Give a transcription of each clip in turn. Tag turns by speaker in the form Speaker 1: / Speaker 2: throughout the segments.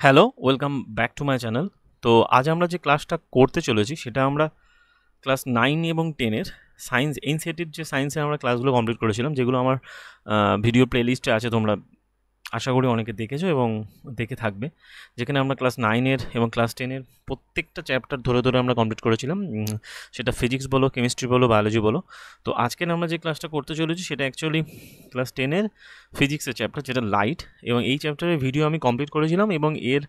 Speaker 1: Hello, welcome back to my channel. তো আজ আমরা যে ক্লাসটা করতে চলেছি সেটা আমরা ক্লাস 9 এবং 10 এর সায়েন্স এনসিইআরটির যে সায়েন্সের আমরা ক্লাসগুলো কমপ্লিট করেছিলাম, যেগুলো আমার ভিডিও প্লেলিস্টে আছে, তোমরা আশা করি অনেকে দেখেছো এবং দেখে থাকবে। যেখানে আমরা ক্লাস 9 এর এবং ক্লাস 10 এর প্রত্যেকটা চ্যাপ্টার ধরে ধরে আমরা কমপ্লিট করেছিলাম, সেটা ফিজিক্স বলো, কেমিস্ট্রি বলো, বায়োলজি বলো। তো আজকের আমরা যে ক্লাসটা করতে চলেছি সেটা অ্যাকচুয়ালি ক্লাস 10 এর ফিজিক্সের চ্যাপ্টার, যেটা লাইট, এবং এই চ্যাপ্টারের ভিডিও আমি কমপ্লিট করেছিলাম এবং এর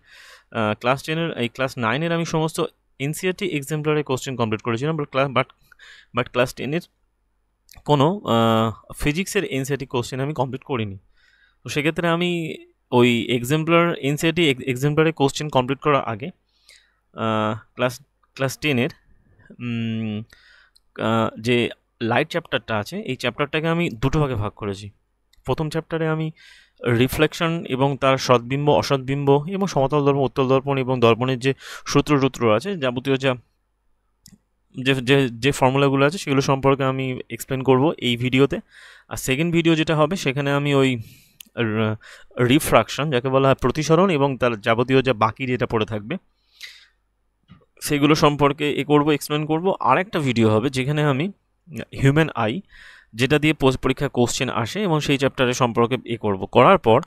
Speaker 1: ক্লাস 10 এর এই ক্লাস 9 এর আমি সমস্ত এনসিইআরটি এক্সাম্পলারের কোশ্চেন কমপ্লিট করেছিলাম, বাট ক্লাস 10 এর কোনো ফিজিক্সের এনসিইআরটি কোশ্চেন আমি কমপ্লিট করিনি। তো সেক্ষেত্রে আমি ওই এনসিইআরটি এক্সাম্পলারের কোশ্চেন কমপ্লিট করার আগে ক্লাস ক্লাস 10 এর যে লাইট চ্যাপ্টারটা আছে, এই চ্যাপ্টারটাকে আমি দুটো ভাগে ভাগ করেছি। প্রথম চ্যাপ্টারে আমি রিফ্লেকশন এবং তার সদ্বিম্ব, অসদ্বিম্ব এবং সমতল দর্পণ, উত্তল দর্পণ এবং দর্পণের যে সূত্র আছে, যাবতীয় যে যে যে ফর্মুলাগুলো আছে সেগুলো সম্পর্কে আমি এক্সপ্লেন করব এই ভিডিওতে। আর সেকেন্ড ভিডিও যেটা হবে সেখানে আমি ওই রিফ্রাকশন, যাকে বলা হয় প্রতিসরণ, এবং তার যাবতীয় যা বাকি যেটা পড়ে থাকবে সেগুলো সম্পর্কে এক্সপ্লেন করব। আর একটা ভিডিও হবে যেখানে আমি হিউম্যান আই, যেটা দিয়ে পরীক্ষা কোশ্চেন আসে, এবং সেই চ্যাপ্টারের সম্পর্কে করার পর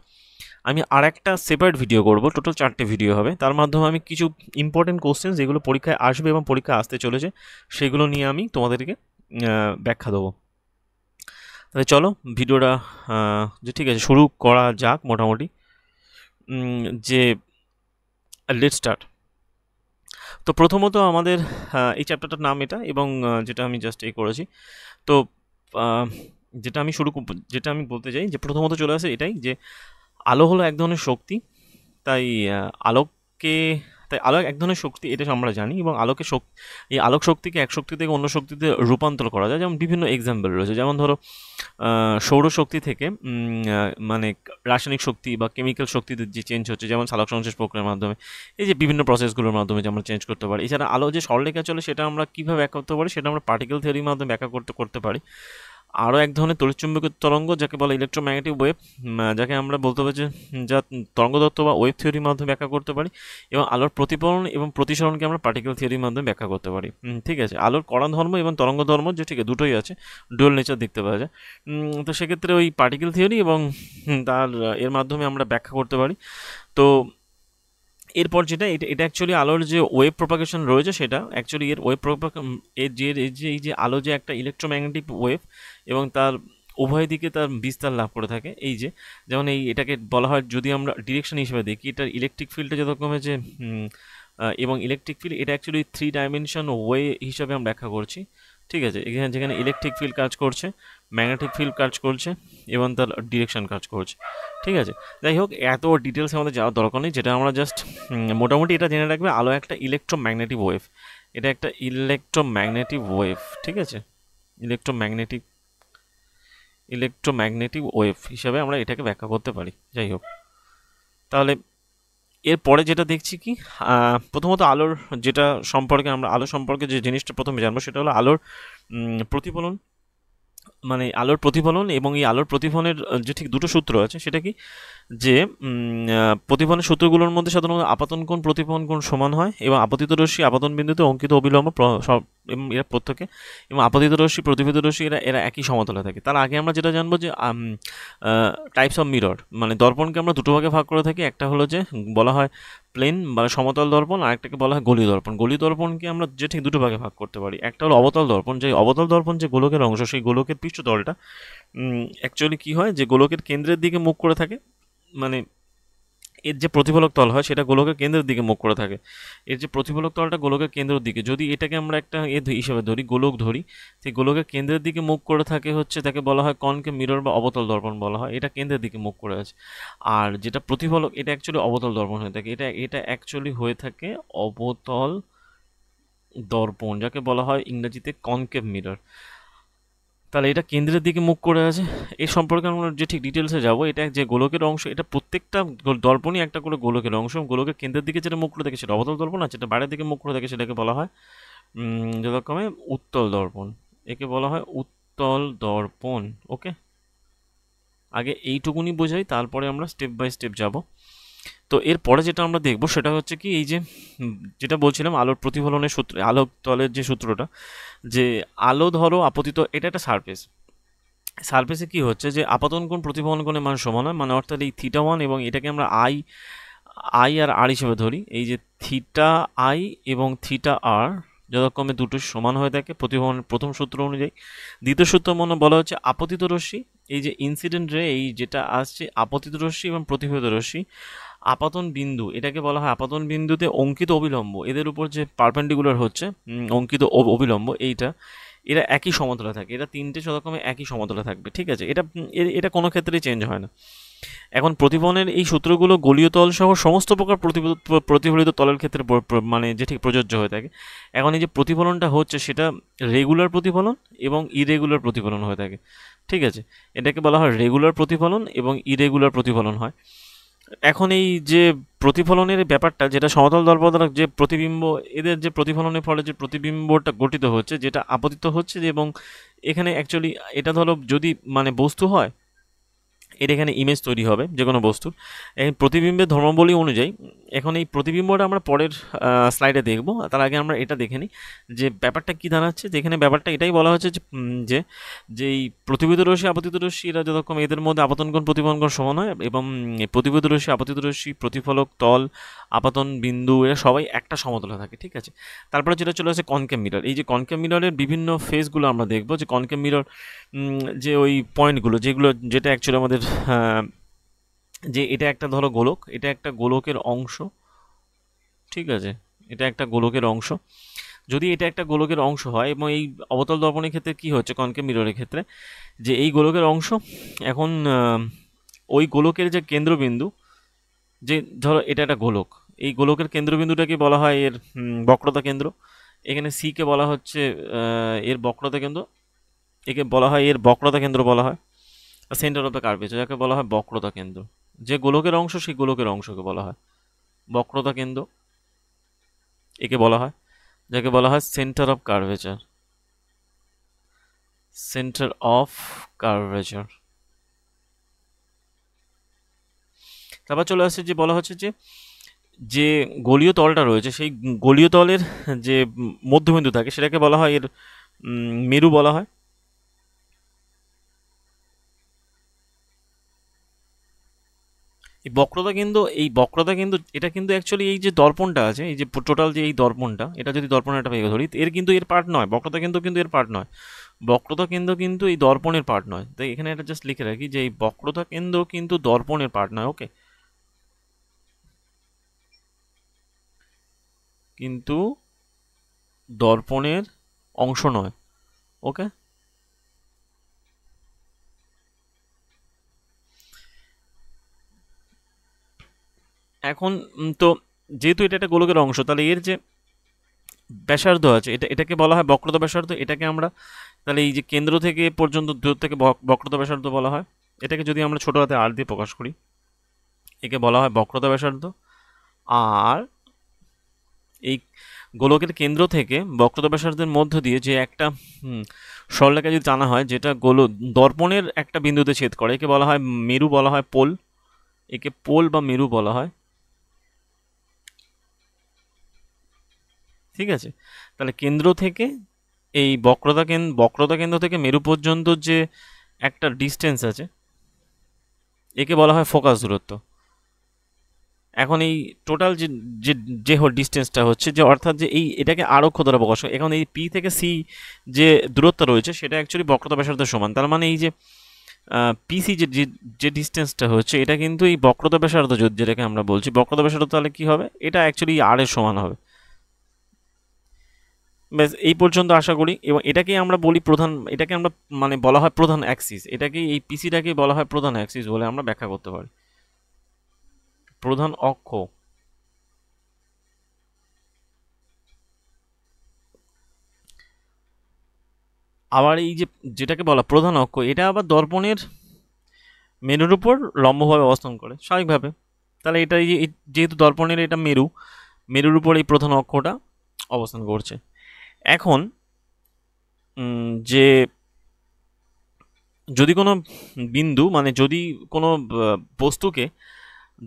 Speaker 1: আমি আর একটা সেপারেট ভিডিও করব। টোটাল 4টে ভিডিও হবে, তার মাধ্যমে আমি কিছু ইম্পর্টেন্ট কোশ্চেন যেগুলো পরীক্ষায় আসবে এবং পরীক্ষা আসতে চলেছে সেগুলো নিয়ে আমি তোমাদেরকে ব্যাখ্যা দেবো। তাহলে চলো ভিডিওটা যে ঠিক আছে শুরু করা যাক মোটামুটি। যে লেটস স্টার্ট। তো প্রথমত আমাদের এই চ্যাপ্টারটার নাম এটা, এবং যেটা আমি জাস্ট করেছি। তো যেটা আমি বলতে চাই যে প্রথমত চলে আসে এটাই যে আলো হলো এক ধরনের শক্তি। তাই আলোককে আলো এক ধরনের শক্তি, এটা আমরা জানি, এবং এই আলোক শক্তিকে এক শক্তি থেকে অন্য শক্তিতে রূপান্তর করা যায়। যেমন বিভিন্ন এক্সাম্পল রয়েছে, যেমন ধরো সৌরশক্তি থেকে মানে রাসায়নিক শক্তি বা কেমিক্যাল শক্তিতে যে চেঞ্জ হচ্ছে, যেমন সালোক সংশ্লেষ প্রক্রিয়ার মাধ্যমে, এই যে বিভিন্ন প্রসেসগুলোর মাধ্যমে যে আমরা চেঞ্জ করতে পারি। এছাড়া আলো যে সরলরেখা চলে সেটা আমরা কীভাবে ব্যাখ্যা করতে পারি, সেটা আমরা পার্টিকেল থিওরির মাধ্যমে ব্যাখ্যা করতে পারি। আরও এক ধরনের তড়িৎচুম্বকীয় তরঙ্গ, যাকে বলে ইলেকট্রোম্যাগনেটিক ওয়েভ, যাকে আমরা বলতে পারি যে যা তরঙ্গদত্ত বা ওয়েভ থিওরির মাধ্যমে ব্যাখ্যা করতে পারি। এবং আলোর প্রতিফলন এবং প্রতিসরণকে আমরা পার্টিকেল থিওরির মাধ্যমে ব্যাখ্যা করতে পারি। ঠিক আছে, আলোর কণা ধর্ম এবং তরঙ্গ ধর্ম যে ঠিক আছে দুটোই আছে, ডুয়াল নেচার দেখতে পাওয়া যায়। তো সেক্ষেত্রে ওই পার্টিকেল থিওরি এবং তার এর মাধ্যমে আমরা ব্যাখ্যা করতে পারি। তো এরপর যেটা এটা অ্যাকচুয়ালি আলোর যে ওয়েভ প্রপাগেশন রয়েছে, সেটা অ্যাকচুয়ালি এর ওয়েভ এই যে আলো যে একটা ইলেকট্রোম্যাগনেটিক ওয়েভ, এবং তার উভয় দিকে তার বিস্তার লাভ করে থাকে। এই যে যেমন এটাকে বলা হয়, যদি আমরা ডিরেকশন হিসেবে দেখি, এটার ইলেকট্রিক ফিল্ডে যতক্ষণে যে এবং ইলেকট্রিক ফিল্ড, এটা অ্যাকচুয়ালি 3 ডাইমেনশন ওয়ে হিসাবে আমরা ব্যাখ্যা করছি। ঠিক আছে, যেখানে ইলেকট্রিক ফিল্ড কাজ করছে, ম্যাগনেটিক ফিল্ড কাজ করছে, এবং তার ডিরেকশন কাজ করছে। ঠিক আছে, যাই হোক, এত ডিটেলসে আমাদের যাওয়ার দরকার নেই। যেটা আমরা জাস্ট মোটামুটি এটা জেনে রাখবে, আলো একটা ইলেকট্রোম্যাগনেটিক ওয়েভ। এটা একটা ইলেকট্রোম্যাগনেটিক ওয়েভ, ঠিক আছে, ইলেকট্রোম্যাগনেটিক ওয়েভ হিসাবে আমরা এটাকে ব্যাখ্যা করতে পারি। যাই হোক, তাহলে এরপরে যেটা দেখছি কি, প্রথমত আলোর যেটা সম্পর্কে আমরা আলো সম্পর্কে যে জিনিসটা প্রথমে জানবো সেটা হলো আলোর প্রতিফলন। মানে আলোর প্রতিফলন, এবং এই আলোর প্রতিফলনের যে ঠিক দুটো সূত্র আছে, সেটা কি যে প্রতিফলনের সূত্রগুলোর মধ্যে সাধারণত আপতন কোণ প্রতিফলন কোণ সমান হয়, এবং আপতিত রশ্মি আপতন বিন্দুতে অঙ্কিত অবিলম্ব এবং এরা প্রত্যেকে, এবং আপতিত রশ্মি প্রতিফলিত রশ্মি এরা একই সমতলে থাকে। তার আগে আমরা যেটা জানবো যে টাইপস অফ মিরর, মানে দর্পণকে আমরা দুটো ভাগে ভাগ করে থাকি। একটা হলো যে বলা হয় প্লেন বা সমতল দর্পণ, আর একটাকে বলা হয় গলীয় দর্পণ। গলীয় দর্পণকে আমরা যে ঠিক দুটো ভাগে ভাগ করতে পারি। একটা হলো অবতল দর্পণ, যে অবতল দর্পণ যে গোলকের অংশ, সেই গোলকের পৃষ্ঠতলটা অ্যাকচুয়ালি কী হয়, যে গোলকের কেন্দ্রের দিকে মুখ করে থাকে। মানে এর যে প্রতিফলক তল হয় সেটা গোলকের কেন্দ্রের দিকে মুখ করে থাকে। এর যে প্রতিফলক তলটা গোলকের কেন্দ্রের দিকে, যদি এটাকে আমরা একটা হিসেবে ধরি, গোলক ধরি, সেই গোলকের কেন্দ্রের দিকে মুখ করে থাকে হচ্ছে, তাকে বলা হয় কনকেভ মিরর বা অবতল দর্পণ বলা হয়। এটা কেন্দ্রের দিকে মুখ করে আছে। আর যেটা প্রতিফলক, এটা অ্যাকচুয়ালি অবতল দর্পণ হয়ে থাকে। এটা অ্যাকচুয়ালি হয়ে থাকে অবতল দর্পণ, যাকে বলা হয় ইংরেজিতে কনকেভ মিরর। তাহলে এটা কেন্দ্রের দিকে মুখ করে আছে। এর সম্পর্কে আমরা যে ঠিক ডিটেলসে যাবো। এটা যে গোলকের অংশ, এটা প্রত্যেকটা দর্পণই একটা করে গোলকের অংশ। গোলকের কেন্দ্রের দিকে যেটা মুখ করে থাকে সেটা অবতল দর্পণ, আর যেটা বাইরের দিকে মুখ করে থাকে সেটাকে বলা হয় যথাক্রমে উত্তল দর্পণ। একে বলা হয় উত্তল দর্পণ। ওকে, আগে এইটুকুনি বোঝাই, তারপরে আমরা স্টেপ বাই স্টেপ যাব। তো এরপরে যেটা আমরা দেখব সেটা হচ্ছে কি, এই যে যেটা বলছিলাম আলোর প্রতিফলনের সূত্র, আলো তলের যে সূত্রটা, যে আলো ধরো আপতিত, এটা একটা সারফেস, সারফেসে কি হচ্ছে যে আপাতন কোণ প্রতিফলন কোণের মান সমান হয়, মানে অর্থাৎ এই থিটা ওয়ান, এবং এটাকে আমরা আই আই আর আর হিসেবে ধরি, এই যে থিটা আই এবং থিটা আর যথাক্রমে দুটো সমান হয়ে থাকে প্রতিফলনের প্রথম সূত্র অনুযায়ী। দ্বিতীয় সূত্র মনে বলা হচ্ছে আপতিত রশ্মি, এই যে ইনসিডেন্ট রে, এই যেটা আসছে আপতিত রশ্মি এবং প্রতিফলিত রশ্মি, আপাতন বিন্দু, এটাকে বলা হয় আপাতন বিন্দুতে অঙ্কিত অবিলম্ব, এদের উপর যে পারপেন্ডিকুলার হচ্ছে অঙ্কিত অবিলম্ব, এইটা এরা একই সমতলে থাকে, এরা তিনটে যথাক্রমে একই সমতলে থাকবে, ঠিক আছে, এটা এটা কোনো ক্ষেত্রেই চেঞ্জ হয় না। এখন প্রতিফলনের এই সূত্রগুলো গলীয় তল সহ সমস্ত প্রকার প্রতিফলিত তলের ক্ষেত্রে মানে যে ঠিক প্রযোজ্য হয়ে থাকে। এখন এই যে প্রতিফলনটা হচ্ছে সেটা রেগুলার প্রতিফলন এবং ইরেগুলার প্রতিফলন হয়ে থাকে, ঠিক আছে, এটাকে বলা হয় রেগুলার প্রতিফলন এবং ইরেগুলার প্রতিফলন হয়। এখন এই যে প্রতিফলনের ব্যাপারটা, যেটা সমতল দর্পণ দ্বারা যে প্রতিবিম্ব, এদের যে প্রতিফলনের ফলে যে প্রতিবিম্বটা গঠিত হচ্ছে, যেটা আপতিত হচ্ছে, এবং এখানে অ্যাকচুয়ালি এটা ধরো যদি মানে বস্তু হয়, এর এখানে ইমেজ তৈরি হবে যে কোনো বস্তুর, এই প্রতিবিম্বের ধর্মাবলী অনুযায়ী। এখন এই প্রতিবিম্বটা আমরা পরের স্লাইডে দেখব, তার আগে আমরা এটা দেখে নিই যে ব্যাপারটা কী দাঁড়াচ্ছে। যে এখানে ব্যাপারটা এটাই বলা হচ্ছে যে যে এই প্রতিফলিত রশ্মি আপতিত রশ্মি এরা যতক্ষণ এদের মধ্যে আপতন কোণ প্রতিফলন কোণ সমান হয়, এবং প্রতিফলিত রশ্মি আপতিত রশ্মি প্রতিফলক তল আপতন বিন্দু এরা সবাই একটা সমতলে থাকে, ঠিক আছে। তারপরে যেটা চলে আসে কনকেভ মিরর, এই যে কনকেভ মিররের বিভিন্ন ফেজগুলো আমরা দেখব, যে কনকেভ মিরর যে ওই পয়েন্টগুলো যেগুলো, যেটা অ্যাকচুয়ালি আমাদের যে এটা একটা ধরো গোলক, এটা একটা গোলকের অংশ, ঠিক আছে, এটা একটা গোলকের অংশ। যদি এটা একটা গোলকের অংশ হয়, এবং এই অবতল দর্পণের ক্ষেত্রে কি হচ্ছে কনকেভ মিররের ক্ষেত্রে, যে এই গোলকের অংশ, এখন ওই গোলকের যে কেন্দ্রবিন্দু, যে ধরো এটা একটা গোলক, এই গোলকের কেন্দ্রবিন্দুটাকে বলা হয় এর বক্রতা কেন্দ্র, এখানে সি কে বলা হচ্ছে এর বক্রতা কেন্দ্র, একে বলা হয় এর বক্রতা কেন্দ্র বলা হয়, সেন্টার অফ দ্য কার্ভেচার, যাকে বলা হয় বক্রতা কেন্দ্র। যে গোলকের অংশ সেই গোলকের অংশকে বলা হয় বক্রতা কেন্দ্র, একে বলা হয়, যাকে বলা হয় centre of curvature, centre of curvature. তারপর চলে আসছে যে বলা হচ্ছে যে যে গোলীয় তলটা রয়েছে, সেই গোলীয় তলের যে মধ্যবিন্দু থাকে সেটাকে বলা হয় এর মেরু বলা হয়। এই বক্রতা কিন্তু এটা কিন্তু অ্যাকচুয়ালি এই যে দর্পণটা আছে, এই যে টোটাল যে এই দর্পণটা, এটা যদি দর্পণের একটা ভেঙে ধরি, এর কিন্তু এর পার্ট নয়, বক্রতা কিন্তু এর পার্ট নয়, বক্রতা কেন্দ্র কিন্তু এই দর্পণের পার্ট নয়। তাই এখানে এটা জাস্ট লিখে রাখি যে এই বক্রতা কেন্দ্র কিন্তু দর্পণের পার্ট নয়, ওকে, কিন্তু দর্পণের অংশ নয়, ওকে। এখন তো যেহেতু এটা একটা গোলকের অংশ, তাহলে এর যে ব্যাসার্ধ আছে, এটাকে বলা হয় বক্রতা ব্যাসার্ধ, এটাকে আমরা তাহলে এই যে কেন্দ্র থেকে পর্যন্ত দূর থেকে বক্রতা ব্যাসার্ধ বলা হয়। এটাকে যদি আমরা ছোট হাতে আর দিয়ে প্রকাশ করি, একে বলা হয় বক্রতা ব্যাসার্ধ। আর এই গোলকের কেন্দ্র থেকে বক্রতা ব্যাসার্ধের মধ্য দিয়ে যে একটা সরলরেখা যদি টানা হয়, যেটা দর্পণের একটা বিন্দুতে ছেদ করে, একে বলা হয় মেরু বলা হয় পোল, একে পোল বা মেরু বলা হয়, ঠিক আছে। তাহলে কেন্দ্র থেকে এই বক্রতা কেন্দ্র থেকে মেরু পর্যন্ত যে একটা ডিস্টেন্স আছে, একে বলা হয় ফোকাস দূরত্ব। এখন এই টোটাল যে যে যে ডিস্টেন্সটা হচ্ছে, যে অর্থাৎ যে এই এটাকে আরক্ষ দ্বারা প্রকাশ করে, এখন এই পি থেকে সি যে দূরত্ব রয়েছে সেটা অ্যাকচুয়ালি বক্রতা ব্যাসার্ধের সমান। তার মানে এই যে পিসি যে যে ডিস্টেন্সটা হচ্ছে, এটা কিন্তু এই বক্রতা ব্যাসার্ধ যেটাকে আমরা বলছি বক্রতা ব্যাসার্ধ, তাহলে কি হবে, এটা অ্যাকচুয়ালি আর এর সমান হবে। ব্যাস এই পর্যন্ত আশা করি। এবং এটাকেই আমরা বলি প্রধান, এটাকে আমরা মানে বলা হয় প্রধান অ্যাক্সিস, এটাকেই এই পিসিটাকেই বলা হয় প্রধান অ্যাক্সিস বলে আমরা ব্যাখ্যা করতে পারি, প্রধান অক্ষ। আবার এই যে যেটাকে বলা প্রধান অক্ষ, এটা আবার দর্পণের মেরুর উপর লম্বভাবে অবস্থান করে স্বাভাবিকভাবে। তাহলে এটা যেহেতু দর্পণের এটা মেরুর উপর এই প্রধান অক্ষটা অবস্থান করছে। এখন যে যদি কোনো বিন্দু, মানে যদি কোনো বস্তুকে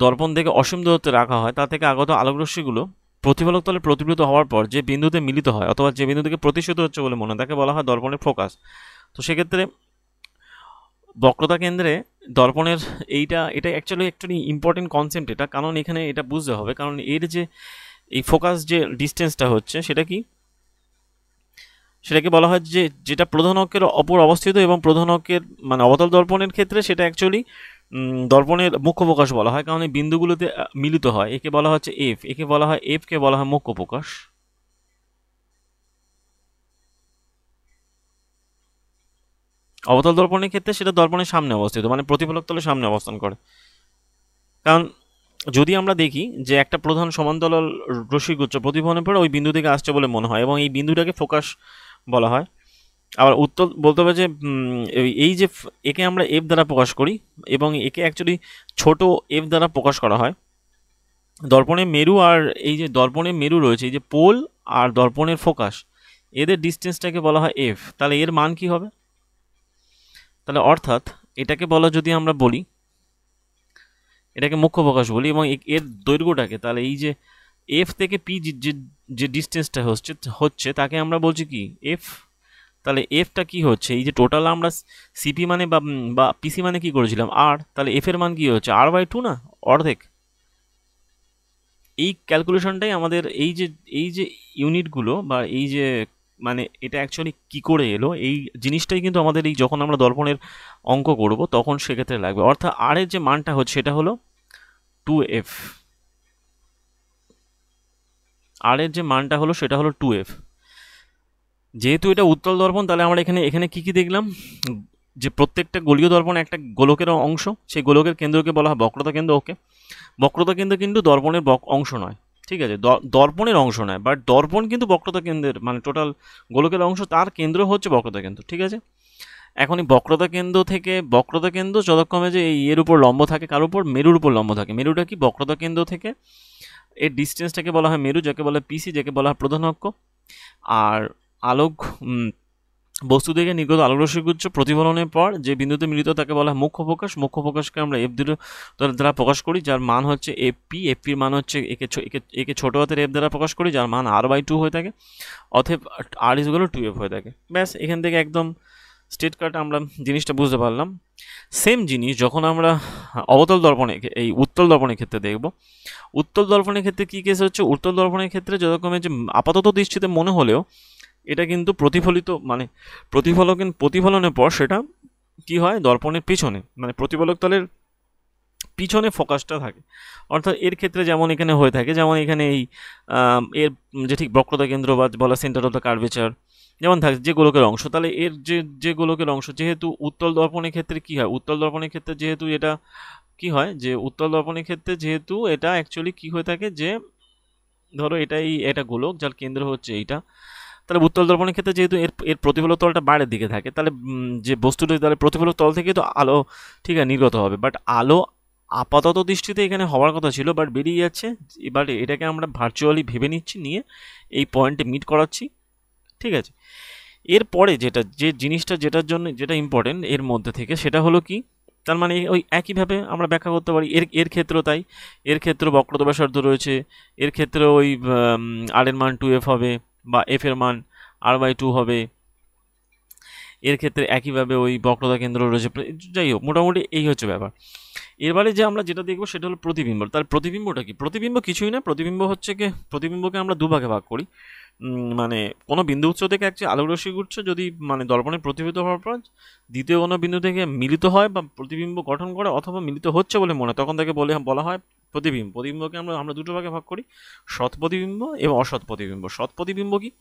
Speaker 1: দর্পণ থেকে অসীম দূরত্বে রাখা হয় তা থেকে আগত আলোকরশ্মিগুলো প্রতিফলক তলে প্রতিফলিত হওয়ার পর যে বিন্দুতে মিলিত হয় অথবা যে বিন্দু থেকে প্রতিসরিত হচ্ছে বলে মনে হয় তাকে বলা হয় দর্পণের ফোকাস। তো সেক্ষেত্রে বক্রতা কেন্দ্রে দর্পণের এটা অ্যাকচুয়ালি ইম্পর্টেন্ট কনসেপ্ট এটা, কারণ এখানে এটা বুঝতে হবে, কারণ এর যে এই ফোকাস যে ডিস্টেন্সটা হচ্ছে সেটাকে বলা হয় যে যেটা প্রধান অক্ষের অপর অবস্থিত, এবং প্রধান অক্ষের মানে অবতল দর্পণের ক্ষেত্রে সেটা অ্যাকচুয়ালি দর্পণের মুখ্য প্রকাশ বলা হয়, কারণ এই বিন্দুগুলোতে মিলিত হয়। একে বলা হচ্ছে এফ, একে বলা হয় এফ কে বলা হয় মুখ্য প্রকাশ। অবতল দর্পণের ক্ষেত্রে সেটা দর্পণের সামনে অবস্থিত, মানে প্রতিফলক তলের সামনে অবস্থান করে। কারণ যদি আমরা দেখি যে একটা প্রধান সমান্তরাল রশ্মিগুচ্ছ প্রতিফলনের পরে ওই বিন্দু থেকে আসছে বলে মনে হয়, এবং এই বিন্দুটাকে ফোকাস বলা হয়। আবার উত্তর বলতে হবে যে এই যে একে আমরা এফ দ্বারা প্রকাশ করি, এবং একে অ্যাকচুয়ালি ছোট এফ দ্বারা প্রকাশ করা হয়। দর্পণের মেরু আর এই যে দর্পণের মেরু রয়েছে, এই যে পোল আর দর্পণের ফোকাস, এদের ডিস্টেন্সটাকে বলা হয় এফ। তাহলে এর মান কি হবে? তাহলে অর্থাৎ এটাকে বলা, যদি আমরা বলি এটাকে মুখ্য প্রকাশ বলি এবং এর দৈর্ঘ্যটাকে, তাহলে এই যে এফ থেকে পি যে ডিস্টেন্সটা হচ্ছে তাকে আমরা বলছি কি এফ। তাহলে এফটা কি হচ্ছে, এই যে টোটাল আমরা সিপি মানে বা পিসি মানে কি করেছিলাম আর, তাহলে এফ এর মান কি হচ্ছে r/2 না, অর্ধেক। এই ক্যালকুলেশনটাই আমাদের এই যে ইউনিটগুলো বা এই যে মানে এটা অ্যাকচুয়ালি কি করে এলো, এই জিনিসটাই কিন্তু আমাদের এই যখন আমরা দর্পণের অঙ্ক করব তখন সেক্ষেত্রে লাগবে। অর্থাৎ আর এর যে মানটা হচ্ছে সেটা হলো 2f, আর এর যে মানটা হলো সেটা হলো 2f। যেহেতু এটা উত্তল দর্পণ, তাহলে আমরা এখানে কি দেখলাম, যে প্রত্যেকটা গোলীয় দর্পণ একটা গোলকের অংশ, সেই গোলকের কেন্দ্রকে বলা হয় বক্রতা কেন্দ্র। ওকে, বক্রতা কেন্দ্র কিন্তু দর্পণের অংশ নয়, ঠিক আছে, দর্পণের অংশ নয়, বাট দর্পণ কিন্তু বক্রতা কেন্দ্রের মানে টোটাল গোলকের অংশ, তার কেন্দ্র হচ্ছে বক্রতা কেন্দ্র, ঠিক আছে। এখন এই বক্রতা কেন্দ্র যতক্ষণে যে এই এর উপর লম্ব থাকে, কার উপর, মেরুর উপর লম্ব থাকে। মেরুটা কি, বক্রতা কেন্দ্র থেকে এর ডিস্টেন্সটাকে বলা হয় মেরু, যাকে বলা হয় পিসি, যাকে বলা হয় প্রধান অক্ষ। আর আলোক বস্তু থেকে নির্গত আলোকরশ্মিগুচ্ছ প্রতিফলনের পর যে বিন্দুতে মিলিত তাকে বলা হয় মুখ্য প্রকাশ। মুখ্য প্রকাশকে আমরা এফ দ্বারা প্রকাশ করি, যার মান হচ্ছে এফপির মান হচ্ছে একে ছোট হাতের এফ দ্বারা প্রকাশ করি, যার মান r/2 হয়ে থাকে, অতএব r=2f হয়ে থাকে। ব্যাস, এখান থেকে একদম স্ট্রেট কাট আমরা জিনিসটা বুঝতে পারলাম। সেম জিনিস যখন আমরা অবতল দর্পণে এই উত্তল দর্পণের ক্ষেত্রে দেখব। উত্তল দর্পণের ক্ষেত্রে কী কেস হচ্ছে, উত্তল দর্পণের ক্ষেত্রে যতক্ষণে যে আপাতত দৃষ্টিতে মনে হলেও এটা কিন্তু প্রতিফলিত মানে প্রতিফলনের পর সেটা কি হয়, দর্পণের পিছনে মানে প্রতিফলক তলের পিছনে ফোকাসটা থাকে। অর্থাৎ এর ক্ষেত্রে যেমন এখানে হয়ে থাকে, যেমন এখানে এই এর যে ঠিক বক্রতা কেন্দ্র বা বলা সেন্টার অফ দ্য কার্ভেচার যেমন থাকে যে গোলকের অংশ, তাহলে এর যে গোলকের অংশ, যেহেতু উত্তল দর্পণের ক্ষেত্রে কি হয়, উত্তল দর্পণের ক্ষেত্রে যেহেতু এটা কি হয়, যে উত্তল দর্পণের ক্ষেত্রে যেহেতু এটা অ্যাকচুয়ালি কি হয়ে থাকে, যে ধরো এটা গোলক যার কেন্দ্র হচ্ছে এইটা, তাহলে উত্তল দর্পণের ক্ষেত্রে যেহেতু এর প্রতিফলক তলটা বাইরের দিকে থাকে, তাহলে যে বস্তুটা, তাহলে প্রতিফলক তল থেকে তো আলো ঠিক আছে নির্গত হবে, বাট আলো আপাতত দৃষ্টিতে এখানে হওয়ার কথা ছিল, বাট বেরিয়ে যাচ্ছে। এবার এটাকে আমরা ভার্চুয়ালি ভেবে নিচ্ছি, নিয়ে এই পয়েন্টে মিট করাচ্ছি, ঠিক আছে। এরপরে যে জিনিসটা যেটার জন্য যেটা ইম্পর্টেন্ট এর মধ্যে থেকে, সেটা হলো কি, তার মানে ওই একইভাবে আমরা ব্যাখ্যা করতে পারি এর ক্ষেত্রেও তাই। এর ক্ষেত্রে বক্রতা ব্যাসার্ধ রয়েছে, এর ক্ষেত্রে ওই আর এর মান 2f হবে, বা এফ এর মান r/2 হবে। এর ক্ষেত্রে একইভাবে ওই বক্রতা কেন্দ্র রয়েছে। যাই হোক, মোটামুটি এই হচ্ছে ব্যাপার। এবারে যে আমরা যেটা দেখবো সেটা হলো প্রতিবিম্ব। তার প্রতিবিম্বটা কি, প্রতিবিম্ব কিছুই না, প্রতিবিম্বকে আমরা দুভাগে ভাগ করি। মানে কোনো বিন্দু উৎস থেকে একটি আলোকরশ্মিগুচ্ছ যদি মানে দর্পণে প্রতিফলিত হওয়ার পর দ্বিতীয় কোনো বিন্দু থেকে মিলিত হয় বা প্রতিবিম্ব গঠন করে, অথবা মিলিত হচ্ছে বলে মনে হয়, তখন তাকে বলা হয় প্রতিবিম্ব। প্রতিবিম্বকে আমরা দুটো ভাগে ভাগ করি, সৎ প্রতিবিম্ব এবং অসৎ প্রতিবিম্ব। সৎ প্রতিবিম্ব কি,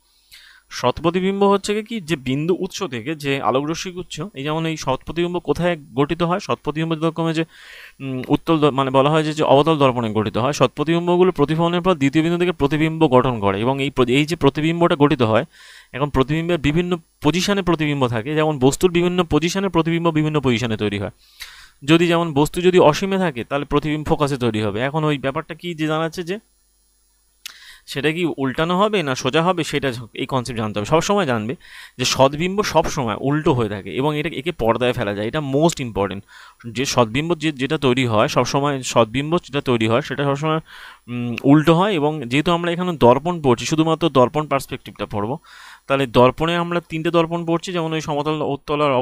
Speaker 1: সৎ প্রতিবিম্ব হচ্ছে কি, যে বিন্দু উৎস থেকে যে আলোকরশ্মিগুচ্ছ, এই যেমন এই সৎ প্রতিবিম্ব কোথায় গঠিত হয়, সৎ প্রতিবিম্ব যেরকমের যে উত্তল মানে বলা হয় যে অবতল দর্পণে গঠিত হয়। সৎ প্রতিবিম্বগুলো প্রতিফলনের পর দ্বিতীয় বিন্দু থেকে প্রতিবিম্ব গঠন করে, এবং এই যে প্রতিবিম্বটা গঠিত হয়, এখন প্রতিবিম্বের বিভিন্ন পজিশনে প্রতিবিম্ব থাকে, যেমন বস্তুর বিভিন্ন পজিশনে প্রতিবিম্ব বিভিন্ন পজিশনে তৈরি হয়। যদি যেমন বস্তু যদি অসীমে থাকে তাহলে প্রতিবিম্ব ফোকাসে তৈরি হবে। এখন ওই ব্যাপারটা কি যে জানাচ্ছে, যে সেটা কি উল্টানো হবে না সোজা হবে, সেটা এই কনসেপ্ট জানতে হবে। সবসময় জানবে যে সদ্বিম্ব সবসময় উল্টো হয়ে থাকে এবং একে পর্দায় ফেলা যায়, এটা মোস্ট ইম্পর্টেন্ট। যে সদ্বিম্ব যেটা তৈরি হয় সবসময়, সদ্বিম্ব যেটা তৈরি হয় সেটা সবসময় উল্টো হয়। এবং যেহেতু আমরা এখানে দর্পণ পড়ছি, শুধুমাত্র দর্পণ পার্সপেক্টিভটা পড়বো, তাহলে দর্পণে আমরা 3টে দর্পণ পড়ছি, যেমন ওই সমতল, উত্তল আর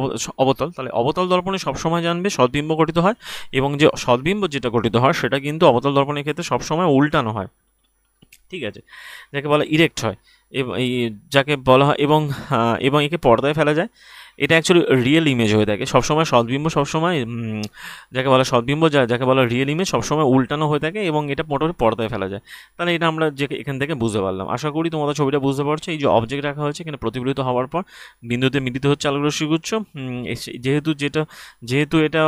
Speaker 1: অবতল। তাহলে অবতল দর্পণে সবসময় জানবে সদ্বিম্ব গঠিত হয়, এবং যে সদ্বিম্ব যেটা গঠিত হয় সেটা কিন্তু অবতল দর্পণের ক্ষেত্রে সবসময় উল্টানো হয়, ঠিক আছে, যাকে বলা ইরেক্ট হয়, এই যাকে বলা হয়, এবং একে পর্দায় ফেলা যায়। এটা অ্যাকচুয়ালি রিয়েল ইমেজ হয়ে থাকে সবসময়, সদ্বিম্ব সবসময় যাকে বলা সদ্বিম্ব, যাকে বলা রিয়েল ইমেজ সবসময় উল্টানো হয়ে থাকে এবং এটা মোটামুটি পর্দায় ফেলা যায়। তাহলে এটা আমরা যে এখান থেকে বুঝতে পারলাম। আশা করি তোমাদের ছবিটা বুঝতে পারছো। এই যে অবজেক্ট রাখা হয়েছে এখানে প্রতিফলিত হওয়ার পর বিন্দুতে মিলিত হচ্ছে আলোকরশ্মিগুচ্ছ। যেহেতু এটা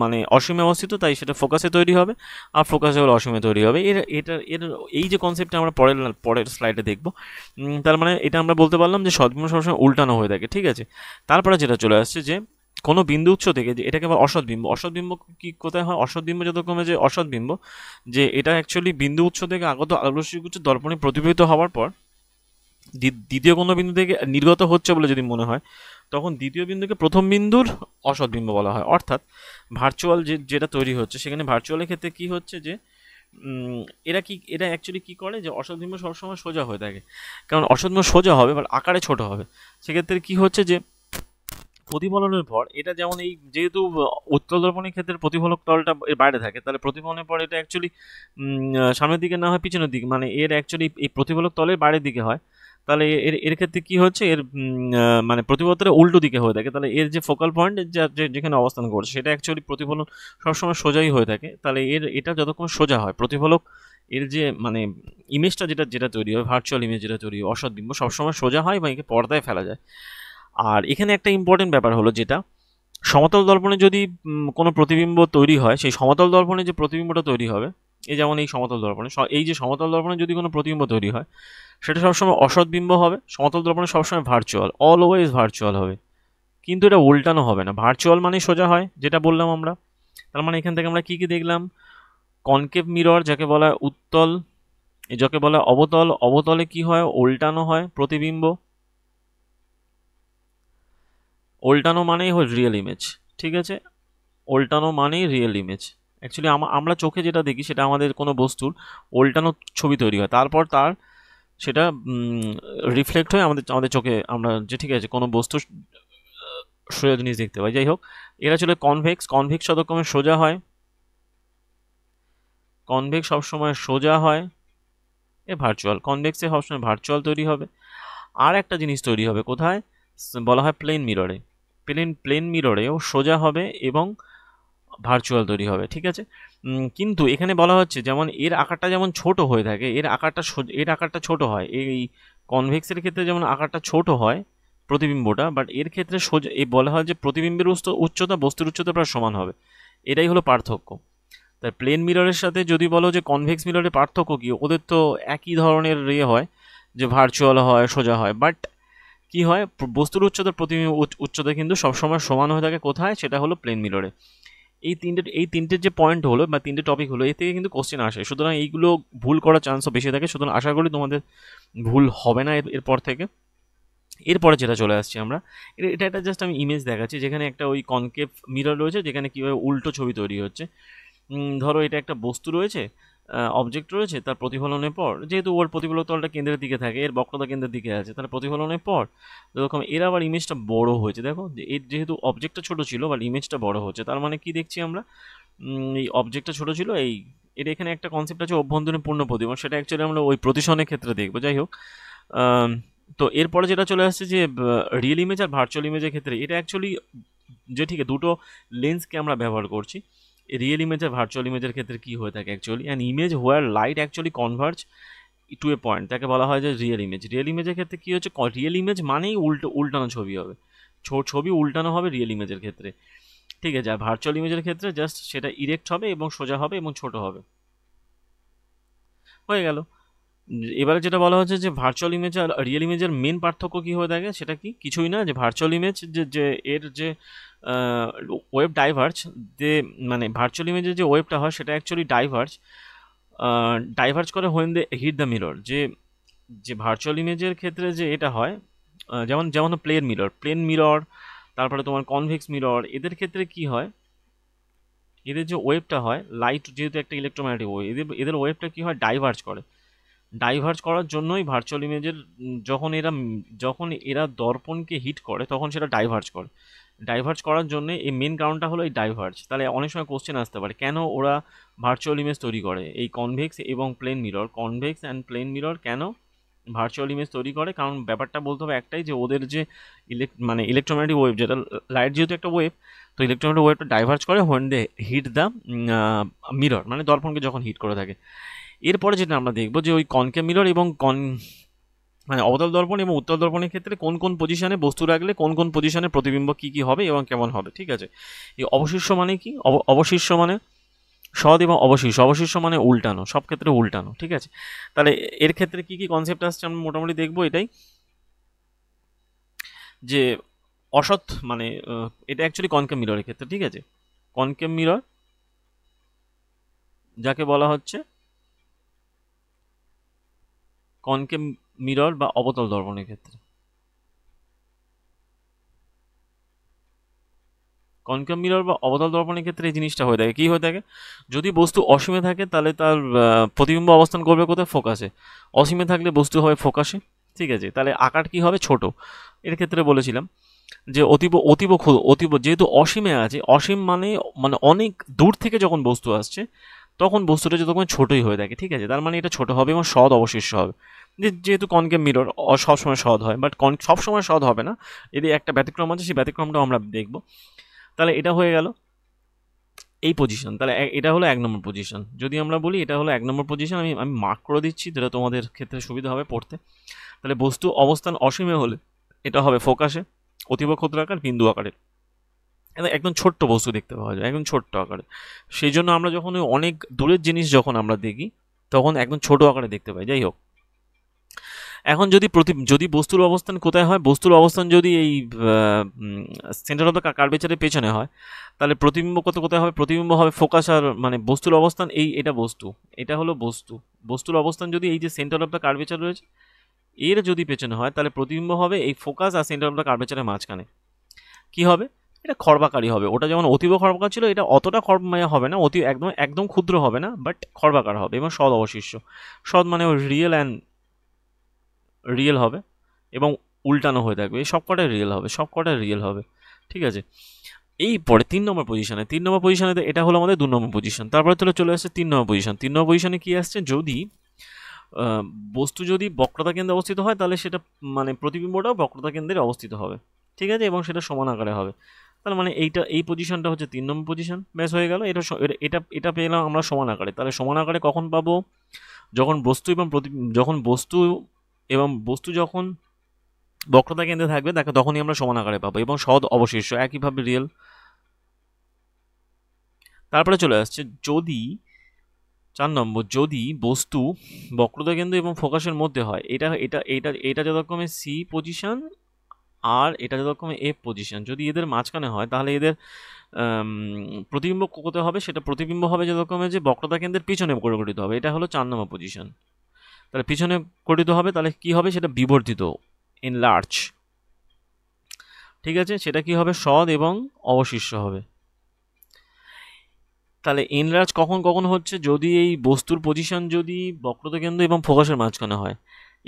Speaker 1: মানে অসীমে অবস্থিত, তাই সেটা ফোকাসে তৈরি হবে, আর ফোকাসে হলে অসীমে তৈরি হবে। এর এই যে কনসেপ্টটা আমরা পরের স্লাইডে দেখবো। তার মানে এটা আমরা বলতে পারলাম যে সদ্বিম্ব সবসময় উল্টানো হয়ে থাকে, ঠিক আছে। তারপরে যেটা চলে আসছে যে কোনো বিন্দু উৎস থেকে, যে এটাকে আবার অসৎবিম্ব। অসৎবিম্ব কি কোথায় হয়? অসৎবিম্ব যতক্ষণে যে অসৎবিম্ব, যে এটা অ্যাকচুয়ালি বিন্দু উৎস থেকে আগত আলোকরশ্মিগুচ্ছ দর্পণে প্রতিফলিত হওয়ার পর দ্বিতীয় কোনো বিন্দু থেকে নির্গত হচ্ছে বলে যদি মনে হয়, তখন দ্বিতীয় বিন্দুকে প্রথম বিন্দুর অসৎবিম্ব বলা হয়। অর্থাৎ ভার্চুয়াল যেটা তৈরি হচ্ছে, সেখানে ভার্চুয়ালের ক্ষেত্রে কি হচ্ছে যে এরা অ্যাকচুয়ালি কী করে, যে অসৎবিম্ব সবসময় সোজা হয়ে থাকে, কারণ অসৎবিম্ব সোজা হবে বাট আকারে ছোট হবে। সেক্ষেত্রে কি হচ্ছে যে প্রতিফলনের পর এটা, যেমন এই যেহেতু উত্তল দর্পণের ক্ষেত্রে প্রতিফলক তলটা এর বাইরে থাকে, তাহলে প্রতিফলনের পর এটা অ্যাকচুয়ালি সামনের দিকে না হয় পিছনের দিকে, মানে এর অ্যাকচুয়ালি এই প্রতিফলক তলের বাইরের দিকে হয়। তাহলে এর ক্ষেত্রে কি হচ্ছে, এর মানে প্রতিফলকটা উল্টো দিকে হয়ে থাকে। তাহলে এর যে ফোকাল পয়েন্ট যেখানে অবস্থান করছে সেটা অ্যাকচুয়ালি প্রতিফলন সবসময় সোজাই হয়ে থাকে। তাহলে এটা যতক্ষণ সোজা হয় প্রতিফলক, এর যে মানে ইমেজটা যেটা তৈরি হয়, ভার্চুয়াল ইমেজ যেটা তৈরি হয় অসৎবিম্ব, সবসময় সোজা হয় বা একে পর্দায় ফেলা যায়। আর এখানে একটা ইম্পর্টেন্ট ব্যাপার হলো, যেটা সমতল দর্পণে যদি কোনো প্রতিবিম্ব তৈরি হয়, সেই সমতল দর্পণে যে প্রতিবিম্বটা তৈরি হবে, এই যেমন এই সমতল দর্পণে, এই যে সমতল দর্পণে যদি কোনো প্রতিবিম্ব তৈরি হয়, সেটা সবসময় অসৎবিম্ব হবে। সমতল দর্পণে সবসময় ভার্চুয়াল, অলওয়েজ ভার্চুয়াল হবে, কিন্তু এটা উল্টানো হবে না। ভার্চুয়াল মানে সোজা হয়, যেটা বললাম আমরা। তার মানে এখান থেকে আমরা কি কি দেখলাম? কনকেভ মিরর যাকে বলা হয় উত্তল, যাকে বলা হয় অবতল। অবতলে কি হয়? উল্টানো হয় প্রতিবিম্ব। উল্টানো মানেই হয় রিয়েল ইমেজ, ঠিক আছে। উল্টানো মানেই রিয়েল ইমেজ। অ্যাকচুয়ালি আমরা চোখে যেটা দেখি সেটা আমাদের কোনো বস্তুর উল্টানো ছবি তৈরি হয়, তারপর সেটা রিফ্লেক্ট হয়ে আমাদের চোখে আমরা যে, ঠিক আছে, কোনো বস্তু সোজা জিনিস দেখতে পাই। যাই হোক, এরা ছিল কনভেক্স। কনভেক্স যতক্ষণে সোজা হয়, কনভেক্স সবসময় সোজা হয়। ভার্চুয়াল, কনভেক্সে সবসময় ভার্চুয়াল তৈরি হবে। আর একটা জিনিস তৈরি হবে কোথায়? বলা হয় প্লেন মিররে। প্লেন মিররেও সোজা হবে এবং ভার্চুয়াল তৈরি হবে, ঠিক আছে। কিন্তু এখানে বলা হচ্ছে যেমন এর আকারটা যেমন ছোট হয়ে থাকে, এর আকারটা ছোট হয়। এই কনভেক্সের ক্ষেত্রে যেমন আকারটা ছোট হয় প্রতিবিম্বটা, বাট এর ক্ষেত্রে সোজা, এই বলা হয় যে প্রতিবিম্বের উচ্চতা বস্তুর উচ্চতা প্রায় সমান হবে। এটাই হলো পার্থক্য। তাই প্লেন মিররের সাথে যদি বলো যে কনভেক্স মিররের পার্থক্য কি, ওদের তো একই ধরনের হয়, যে ভার্চুয়াল হয়, সোজা হয়, বাট কি হয়, বস্তুর উচ্চতা প্রতিবিম্ব উচ্চতা কিন্তু সবসময় সমান হয়ে থাকে। কোথায়? সেটা হলো প্লেন মিররে। এই তিনটের যে পয়েন্ট হলো বা তিনটে টপিক হলো, এ থেকে কিন্তু কোশ্চেন আসে, সুতরাং এইগুলো ভুল করার চান্সও বেশি থাকে। সুতরাং আশা করি তোমাদের ভুল হবে না এরপর থেকে। এরপরে যেটা চলে আসছি আমরা, এটা একটা জাস্ট আমি ইমেজ দেখাচ্ছি, যেখানে একটা ওই কনকেভ মিরর রয়েছে, যেখানে কীভাবে উল্টো ছবি তৈরি হচ্ছে। ধরো এটা একটা বস্তু রয়েছে, অবজেক্ট রয়েছে, তার প্রতিফলনের পর, যেহেতু ওর প্রতিফলক তলটা কেন্দ্রের দিকে থাকে, এর বক্রতা কেন্দ্রের দিকে আছে, তার প্রতিফলনের পর যেরকম এর আবার ইমেজটা বড় হয়েছে। দেখো এর যেহেতু অবজেক্টটা ছোট ছিল বাট ইমেজটা বড় হচ্ছে, তার মানে কি দেখছি আমরা, এই অবজেক্টটা ছোট ছিল, এর এখানে একটা কনসেপ্ট আছে অভ্যন্তরীণ পূর্ণ প্রতিফলন, সেটা অ্যাকচুয়ালি আমরা ওই প্রতিসনের ক্ষেত্রে দেখবো। যাই হোক, তো এরপরে যেটা চলে আসছে যে রিয়েল ইমেজ আর ভার্চুয়াল ইমেজের ক্ষেত্রে, এটা অ্যাকচুয়ালি যে, ঠিক আছে, দুটো লেন্সকে আমরা ব্যবহার করছি। রিয়েল ইমেজ আর ভার্চুয়াল ইমেজের ক্ষেত্রে কি হয়ে থাকে actually, an image where light actually converge to a point, তাকে বলা হয় যে রিয়েল ইমেজ। রিয়েল ইমেজের ক্ষেত্রে কি হচ্ছে, রিয়েল ইমেজ মানেই উল্টানো ছবি হবে, ছবি উল্টানো হবে রিয়েল ইমেজের ক্ষেত্রে, ঠিক আছে। আর ভার্চুয়াল ইমেজের ক্ষেত্রে জাস্ট সেটা ইরেক্ট হবে এবং সোজা হবে এবং ছোট হবে, হয়ে গেল। এবারে যেটা বলা হচ্ছে যে ভার্চুয়াল ইমেজ আর রিয়েল ইমেজের মেন পার্থক্য কী হয়ে থাকে, সেটা কি, কিছুই না, যে ভার্চুয়াল ইমেজ যে এর যে ওয়েব ডাইভার্জ, যে মানে ভার্চুয়াল ইমেজের যে ওয়েবটা হয় সেটা অ্যাকচুয়ালি ডাইভার্জ ডাইভার্জ করে when they hit the mirror, যে যে ভার্চুয়াল ইমেজের ক্ষেত্রে যে এটা হয়, যেমন যেমন প্লেন মিরর, তারপরে তোমার কনভেক্স মিরর, এদের ক্ষেত্রে কি হয়, এদের যে ওয়েভটা হয়, লাইট যেহেতু একটা ইলেকট্রোম্যাগনেটিক ওয়েভ, এদের ওয়েভটা কি হয়, ডাইভার্জ করার জন্যই ভার্চুয়াল ইমেজের যখন এরা দর্পণকে হিট করে তখন সেটা ডাইভার্জ করার জন্য এই মেন কারণটা হলো এই ডাইভার্জ। তাহলে অনেক সময় কোশ্চেন আসতে পারে কেন ওরা ভার্চুয়াল ইমেজ তৈরি করে, এই কনভেক্স অ্যান্ড প্লেন মিরর কেন ভার্চুয়াল ইমেজ তৈরি করে, কারণ ব্যাপারটা বলতে হবে একটাই, যে ওদের যে ইলেকট্রোম্যাগনেটিক ওয়েভ, যেটা লাইট যেহেতু একটা ওয়েভ, তো ইলেকট্রোম্যাগনেটিক ওয়েভটা ডাইভার্জ করে when they hit the mirror, মানে দর্পণকে যখন হিট করে থাকে। এরপরে যেটা আমরা দেখবো যে ওই কনকেভ মিরর এবং মানে অবতল দর্পণ এবং উত্তল দর্পণের ক্ষেত্রে কোন কোন পজিশনে বস্তু রাখলে কোন কোন পজিশনে প্রতিবিম্ব কি হবে এবং কেমন হবে। ঠিক আছে, এই অবশিষ্ট মানে কি, অবশিষ্ট মানে সদ এবং অবশিষ্ট মানে উল্টানো, সব ক্ষেত্রে উল্টানো। ঠিক আছে, তাহলে এর ক্ষেত্রে কি কি কনসেপ্ট আসছে আমরা মোটামুটি দেখবো এটাই, যে অসৎ মানে এটা অ্যাকচুয়ালি কনকেভ মিররের ক্ষেত্রে। ঠিক আছে, কনকেভ মিরর যাকে বলা হচ্ছে কনকেভ মিরর বা অবতল দর্পণের ক্ষেত্রে, কনকেভ মিরর বা অবতল দর্পণের ক্ষেত্রে এই জিনিসটা হয়ে থাকে, কী হয়ে থাকে, যদি বস্তু অসীমে থাকে তাহলে তার প্রতিবিম্ব অবস্থান করবে কোথায়, ফোকাসে। অসীমে থাকলে বস্তু হবে ফোকাসে। ঠিক আছে, তাহলে আকার কি হবে, ছোট। এর ক্ষেত্রে বলেছিলাম যে অতীব যেহেতু অসীমে আছে, অসীম মানে মানে অনেক দূর থেকে যখন বস্তু আসছে তখন বস্তুটা যতক্ষণ ছোটই হয়ে থাকে। ঠিক আছে, তার মানে এটা ছোট হবে এবং সদ অবশিষ্ট হবে। যেহেতু কনকেভ মিরর সবসময় সদ হয়, বাট সবসময় সদ হবে না, এর একটা ব্যতিক্রম আছে, সেই ব্যতিক্রমটাও আমরা দেখব। তাহলে এটা হয়ে গেল এই পজিশন, তাহলে এটা হলো 1 নম্বর পজিশন। যদি আমরা বলি এটা হলো 1 নম্বর পজিশন, আমি মার্ক করে দিচ্ছি, যেটা তোমাদের ক্ষেত্রে সুবিধা হবে পড়তে। তাহলে বস্তু অবস্থান অসীমে হলে এটা হবে ফোকাসে, অতীব ক্ষুদ্রাকার বিন্দু আকারের, একদম ছোট্ট বস্তু দেখতে পাওয়া যায়, একদম ছোট্ট আকারে। সেই জন্য আমরা যখন ওই অনেক দূরের জিনিস যখন আমরা দেখি তখন একদম ছোট আকারে দেখতে পাই। যাই হোক, এখন যদি বস্তুর অবস্থান কোথায় হয়, বস্তুর অবস্থান যদি এই সেন্টার অফ দ্য কার্ভেচারের পেছনে হয়, তাহলে প্রতিবিম্ব কোথায় হবে, প্রতিবিম্ব হবে ফোকাস। আর মানে বস্তুর অবস্থান এটা হলো বস্তুর অবস্থান যদি এই যে সেন্টার অফ দ্য কার্ভেচার রয়েছে এর যদি পেছনে হয়, তাহলে প্রতিবিম্ব হবে এই ফোকাস আর সেন্টার অফ দ্য কার্ভেচারের মাঝখানে। কি হবে, এটা খর্বাকারই হবে। ওটা যেমন অতীব খর্বাকার ছিল, এটা অতটা খর্বময় হবে না, একদম একদম ক্ষুদ্র হবে না, বাট খর্বাকার হবে এবং সদ অবশিষ্ট। সদ মানে রিয়েল হবে এবং উল্টানো হয়ে থাকবে, এই সবকটাই রিয়েল হবে। ঠিক আছে, এই পরে 3 নম্বর পজিশনে এটা হলো আমাদের 2 নম্বর পজিশন। তারপরে চলে আসছে 3 নম্বর পজিশন। 3 নম্বর পজিশনে কি আসছে, যদি বস্তু যদি বক্রতা কেন্দ্রে অবস্থিত হয় তাহলে সেটা মানে প্রতিবিম্বটাও বক্রতা কেন্দ্রে অবস্থিত হবে। ঠিক আছে, এবং সেটা সমান আকারে হবে। তার মানে এই পজিশনটা হচ্ছে 3 নম্বর পজিশন। ব্যাস হয়ে গেল, এটা পেলাম আমরা সমান আকারে। তাহলে সমান আকারে কখন পাবো, যখন বস্তু যখন বক্রতা কেন্দ্রে থাকবে দেখো তখনই আমরা সমান আকারে পাবো, এবং সদ অবশিষ্ট একইভাবে রিয়েল। তারপরে চলে আসছে যদি 4 নম্বর, যদি বস্তু বক্রতা কেন্দ্র এবং ফোকাসের মধ্যে হয়, এটা যথাক্রমে সি পজিশন আর এটা যথাক্রমে এফ পজিশন, যদি এদের মাঝখানে হয় তাহলে এদের প্রতিবিম্ব কোথায় হবে, সেটা প্রতিবিম্ব হবে যথাক্রমে যে বক্রতা কেন্দ্রের পিছনে গঠিত হবে। এটা হলো 4 নম্বর পজিশন। তাহলে পিছনে গঠিত হবে, তাহলে কি হবে, সেটা বিবর্ধিত, এনলার্জ। ঠিক আছে, সেটা কি হবে, সদ এবং অবশিষ্ট হবে। তাহলে এনলার্জ কখন হচ্ছে, যদি এই বস্তুর পজিশন যদি বক্রতা কেন্দ্র এবং ফোকাসের মাঝখানে হয়।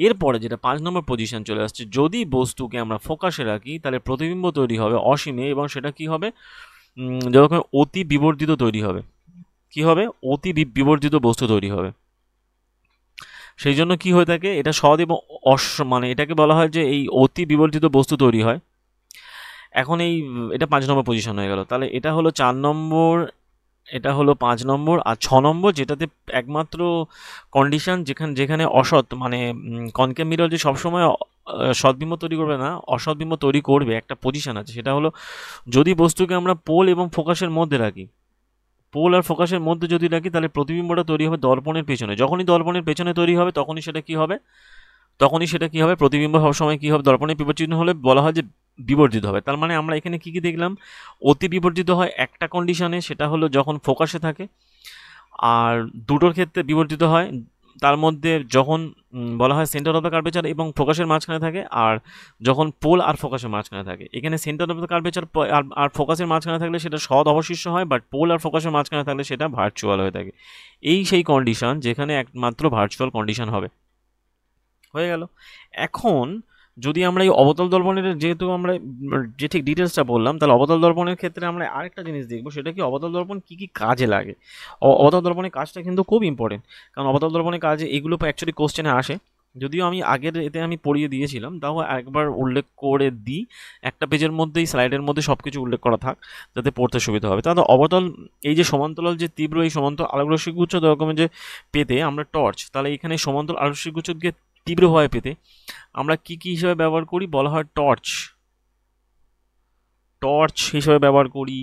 Speaker 1: এরপরে যেটা 5 নম্বর পজিশন চলে আসছে, যদি বস্তুকে আমরা ফোকাসে রাখি তাহলে প্রতিবিম্ব তৈরি হবে অসীমে, এবং সেটা কি হবে, যখন অতি বিবর্ধিত তৈরি হবে। কি হবে, অতি বিবর্ধিত বস্তু তৈরি হবে। সেই জন্য কি হয়ে থাকে, এটা সদ এবং মানে এটাকে বলা হয় যে এই অতি বিবর্ধিত বস্তু তৈরি হয়। এখন এটা 5 নম্বর পজিশন হয়ে গেল। তাহলে এটা হলো 4 নম্বর, এটা হলো 5 নম্বর, আর 6 নম্বর যেটাতে একমাত্র কন্ডিশন যেখানে অসৎ মানে কনকেভ মিরর যে সবসময় সৎবিম্ব তৈরি করবে না, অসৎবিম্ব তৈরি করবে, একটা পজিশন আছে, সেটা হলো যদি বস্তুকে আমরা পোল এবং ফোকাসের মধ্যে রাখি, পোল আর ফোকাসের মধ্যে যদি রাখি, তাহলে প্রতিবিম্বটা তৈরি হবে দর্পণের পেছনে। যখনই দর্পণের পেছনে তৈরি হবে তখনই সেটা কি হবে, প্রতিবিম্ব সবসময় কি হবে, দর্পণের বিবর্জিত হলে বলা হয় যে বিবর্জিত হবে। তার মানে আমরা এখানে কি দেখলাম, অতি বিবর্জিত হয় একটা কন্ডিশনে, সেটা হলো যখন ফোকাসে থাকে, আর দুটোর ক্ষেত্রে বিবর্তিত হয়। তার মধ্যে যখন বলা হয় সেন্টার অফ দ্য কার্ভেচার এবং ফোকাসের মাঝখানে থাকে, আর যখন পোল আর ফোকাসের মাঝখানে থাকে। এখানে সেন্টার অফ দ্য কার্ভেচার আর ফোকাসের মাঝখানে থাকলে সেটা সৎ অবশিষ্ট হয়, বাট পোল আর ফোকাসের মাঝখানে থাকলে সেটা ভার্চুয়াল হয়ে থাকে। এই সেই কন্ডিশন যেখানে একমাত্র ভার্চুয়াল কন্ডিশন হবে। হয়ে গেল। এখন যদি আমরা এই অবতল দর্পণের, যেহেতু আমরা যে ঠিক ডিটেলসটা বললাম, তাহলে অবতল দর্পণের ক্ষেত্রে আমরা আরেকটা জিনিস দেখবো, সেটা কি অবতল দর্পণ কী কী কাজে লাগে। অবতল দর্পণের কাজটা কিন্তু খুব ইম্পর্টেন্ট, কারণ অবতল দর্পণের কাজে এগুলো অ্যাকচুয়ালি কোশ্চেনে আসে। যদিও আমি আগের এতে আমি পড়িয়ে দিয়েছিলাম, তাও একবার উল্লেখ করে দিই। একটা পেজের মধ্যেই স্লাইডের মধ্যে সব কিছু উল্লেখ করা থাক, যাতে পড়তে সুবিধা হবে। তাহলে অবতল, এই যে সমান্তরাল যে তীব্র এই সমান্তরাল আলোকরশ্মি গুচ্ছ রকমের যে পেতে আমরা টর্চ, তাহলে এখানে সমান্তরাল আলোকরশ্মি গুচ্ছকে তীব্রভাবে পেতে আমরা কি কি হিসাবে ব্যবহার করি, বলা হয় টর্চ। টর্চ হিসাবে ব্যবহার করি।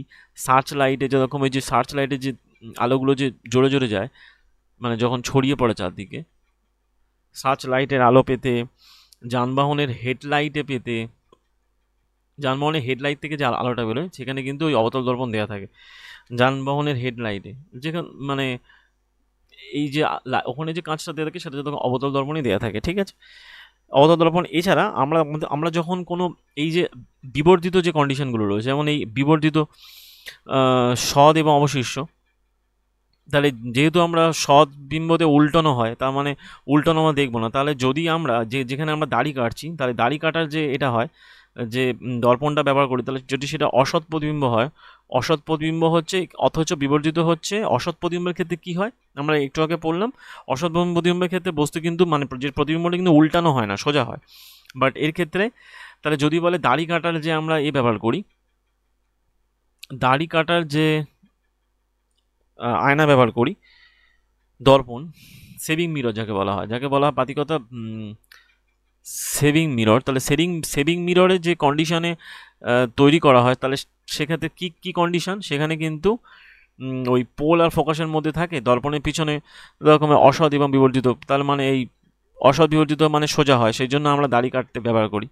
Speaker 1: সার্চ লাইটে যেরকম, এই যে সার্চ লাইটে যে আলোগুলো যে জোরে জোরে যায়, মানে যখন ছড়িয়ে পড়ে চারদিকে, সার্চ লাইটের আলো পেতে, যানবাহনের হেডলাইটে পেতে, যানবাহনের হেডলাইট থেকে যে আলোটা বেরোয় সেখানে কিন্তু ওই অবতল দর্পণ দেওয়া থাকে। যানবাহনের হেডলাইটে যেখানে মানে এই যে ওখানে যে কাঁচটা দেওয়া থাকে সেটা যখন অবতল দর্পণই দেওয়া থাকে, ঠিক আছে। অবতল দর্পণ এছাড়া আমরা যখন কোনো এই যে বিবর্ধিত যে কন্ডিশনগুলো রয়েছে, যেমন এই বিবর্ধিত সৎ এবং অবশিষ্ট, তাহলে যেহেতু আমরা সৎ বিম্বতে উল্টানো হয়, তার মানে উল্টানো আমরা দেখবো না। তাহলে যদি আমরা যেখানে আমরা দাড়ি কাটছি, তাহলে দাড়ি কাটার যে এটা হয়, যে দর্পণটা ব্যবহার করি, তাহলে যদি সেটা অসৎ প্রতিবিম্ব হয়, অসৎ প্রতিবিম্ব হচ্ছে অথচ বিবর্জিত হচ্ছে। অসৎ প্রতিবিম্বের ক্ষেত্রে কি হয়, আমরা একটু আগে পড়লাম, অসৎ প্রতিবিম্বের ক্ষেত্রে বস্তু কিন্তু মানে যে প্রতিবিম্বটা কিন্তু উল্টানো হয় না, সোজা হয়। বাট এর ক্ষেত্রে তাহলে যদি বলে দাড়ি কাটার যে আমরা ব্যবহার করি, দাড়ি কাটার যে আয়না ব্যবহার করি, দর্পণ, সেভিং মিরর যাকে বলা হয়, পাতিকতা সেভিং মিরর, তাহলে সেভিং মিররের যে কন্ডিশনে তৈরি করা হয়, তাহলে সেক্ষেত্রে কি কন্ডিশন, সেখানে কিন্তু ওই পোল আর ফোকাসের মধ্যে থাকে, দর্পণের পিছনে রকমের অসৎ এবং বিবর্জিত, তার মানে এই অসৎ বিবর্জিত মানে সোজা হয়, সেই জন্য আমরা দাড়ি কাটতে ব্যবহার করি।